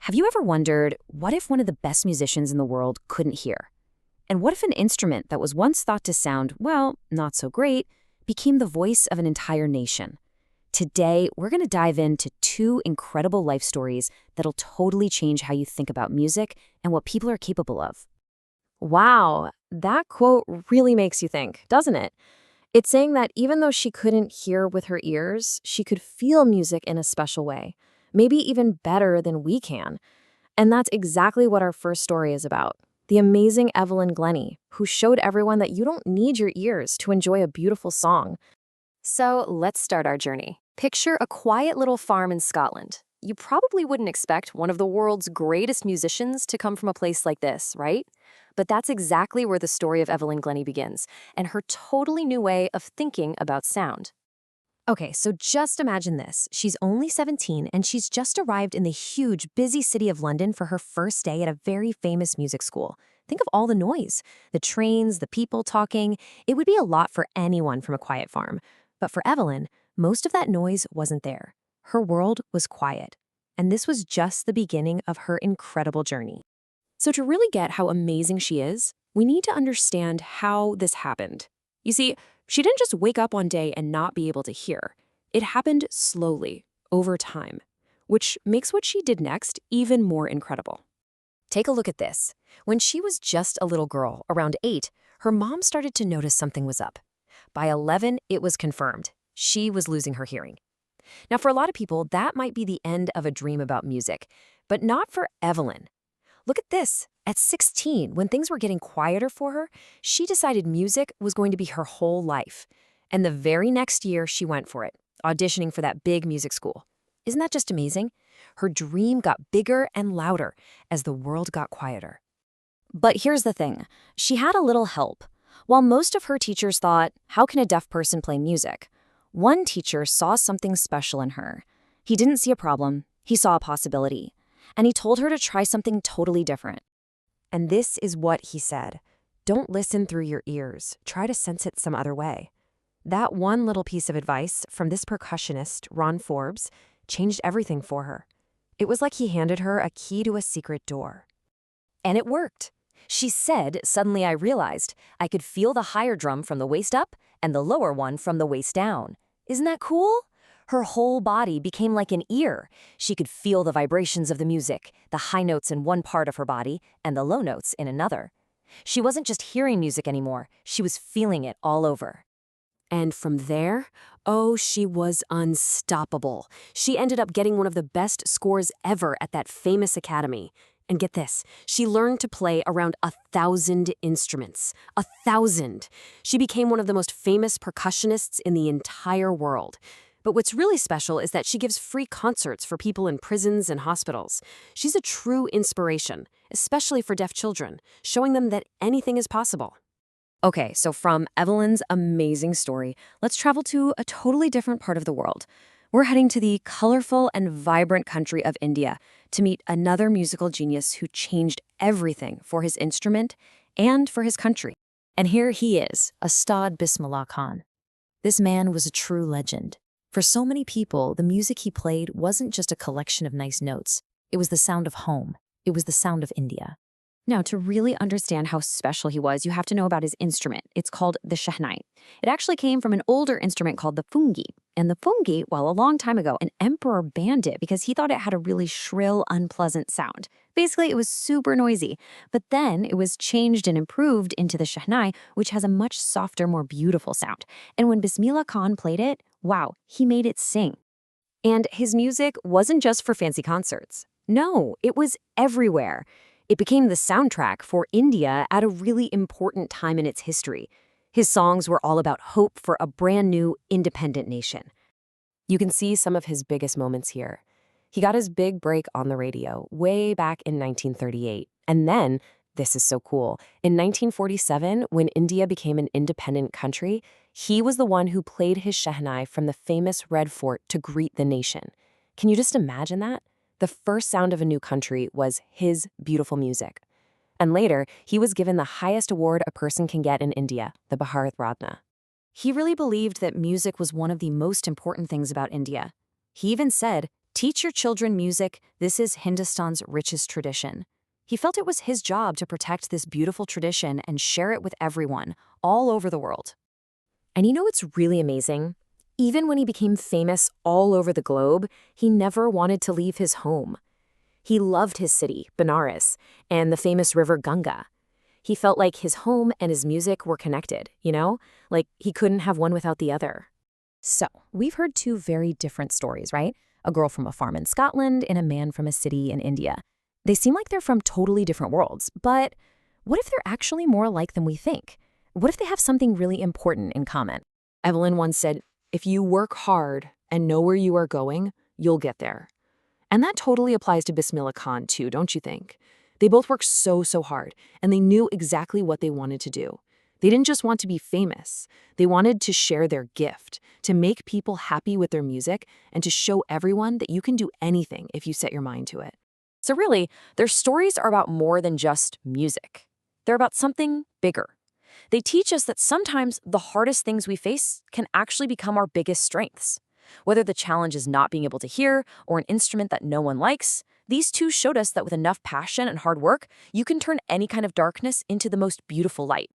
Have you ever wondered, what if one of the best musicians in the world couldn't hear? And what if an instrument that was once thought to sound, well, not so great, became the voice of an entire nation? Today, we're going to dive into two incredible life stories that'll totally change how you think about music and what people are capable of. Wow, that quote really makes you think, doesn't it? It's saying that even though she couldn't hear with her ears, she could feel music in a special way, maybe even better than we can. And that's exactly what our first story is about. The amazing Evelyn Glennie, who showed everyone that you don't need your ears to enjoy a beautiful song. So let's start our journey. Picture a quiet little farm in Scotland. You probably wouldn't expect one of the world's greatest musicians to come from a place like this, right? But that's exactly where the story of Evelyn Glennie begins, and her totally new way of thinking about sound. Okay, so just imagine this. She's only 17 and she's just arrived in the huge, busy city of London for her first day at a very famous music school. Think of all the noise, the trains, the people talking. It would be a lot for anyone from a quiet farm. But for Evelyn, most of that noise wasn't there. Her world was quiet. And this was just the beginning of her incredible journey. So to really get how amazing she is, we need to understand how this happened. You see, she didn't just wake up one day and not be able to hear. It happened slowly, over time, which makes what she did next even more incredible. Take a look at this. When she was just a little girl, around 8, her mom started to notice something was up. By 11, it was confirmed. She was losing her hearing. Now, for a lot of people, that might be the end of a dream about music, but not for Evelyn. Look at this. At 16, when things were getting quieter for her, she decided music was going to be her whole life. And the very next year, she went for it, auditioning for that big music school. Isn't that just amazing? Her dream got bigger and louder as the world got quieter. But here's the thing. She had a little help. While most of her teachers thought, how can a deaf person play music? One teacher saw something special in her. He didn't see a problem. He saw a possibility. And he told her to try something totally different. And this is what he said. Don't listen through your ears. Try to sense it some other way. That one little piece of advice from this percussionist, Ron Forbes, changed everything for her. It was like he handed her a key to a secret door. And it worked. She said, suddenly I realized I could feel the higher drum from the waist up and the lower one from the waist down. Isn't that cool? Her whole body became like an ear. She could feel the vibrations of the music, the high notes in one part of her body and the low notes in another. She wasn't just hearing music anymore, she was feeling it all over. And from there, she was unstoppable. She ended up getting one of the best scores ever at that famous academy. And get this, she learned to play around 1,000 instruments. 1,000! She became one of the most famous percussionists in the entire world. But what's really special is that she gives free concerts for people in prisons and hospitals. She's a true inspiration, especially for deaf children, showing them that anything is possible. Okay, so from Evelyn's amazing story, let's travel to a totally different part of the world. We're heading to the colorful and vibrant country of India to meet another musical genius who changed everything for his instrument and for his country. And here he is, Ustad Bismillah Khan. This man was a true legend. For so many people, the music he played wasn't just a collection of nice notes. It was the sound of home. It was the sound of India. Now, to really understand how special he was, you have to know about his instrument. It's called the shehnai. It actually came from an older instrument called the fungi. And the fungi, well, a long time ago, an emperor banned it because he thought it had a really shrill, unpleasant sound. Basically, it was super noisy. But then it was changed and improved into the shehnai, which has a much softer, more beautiful sound. And when Bismillah Khan played it, wow, he made it sing. And his music wasn't just for fancy concerts. No, it was everywhere. It became the soundtrack for India at a really important time in its history. His songs were all about hope for a brand new, independent nation. You can see some of his biggest moments here. He got his big break on the radio way back in 1938. And then, this is so cool, in 1947, when India became an independent country, he was the one who played his shehnai from the famous Red Fort to greet the nation. Can you just imagine that? The first sound of a new country was his beautiful music. And later, he was given the highest award a person can get in India, the Bharat Ratna. He really believed that music was one of the most important things about India. He even said, Teach your children music. This is Hindustan's richest tradition. He felt it was his job to protect this beautiful tradition and share it with everyone, all over the world. And you know what's really amazing? Even when he became famous all over the globe, he never wanted to leave his home. He loved his city, Benares, and the famous river Ganga. He felt like his home and his music were connected, like he couldn't have one without the other. So, we've heard two very different stories, right? A girl from a farm in Scotland and a man from a city in India. They seem like they're from totally different worlds, but what if they're actually more alike than we think? What if they have something really important in common? Evelyn once said, "If you work hard and know where you are going, you'll get there." And that totally applies to Bismillah Khan too, don't you think? They both worked so hard, and they knew exactly what they wanted to do. They didn't just want to be famous. They wanted to share their gift, to make people happy with their music, and to show everyone that you can do anything if you set your mind to it. So really, their stories are about more than just music. They're about something bigger. They teach us that sometimes the hardest things we face can actually become our biggest strengths. Whether the challenge is not being able to hear or an instrument that no one likes, these two showed us that with enough passion and hard work, you can turn any kind of darkness into the most beautiful light.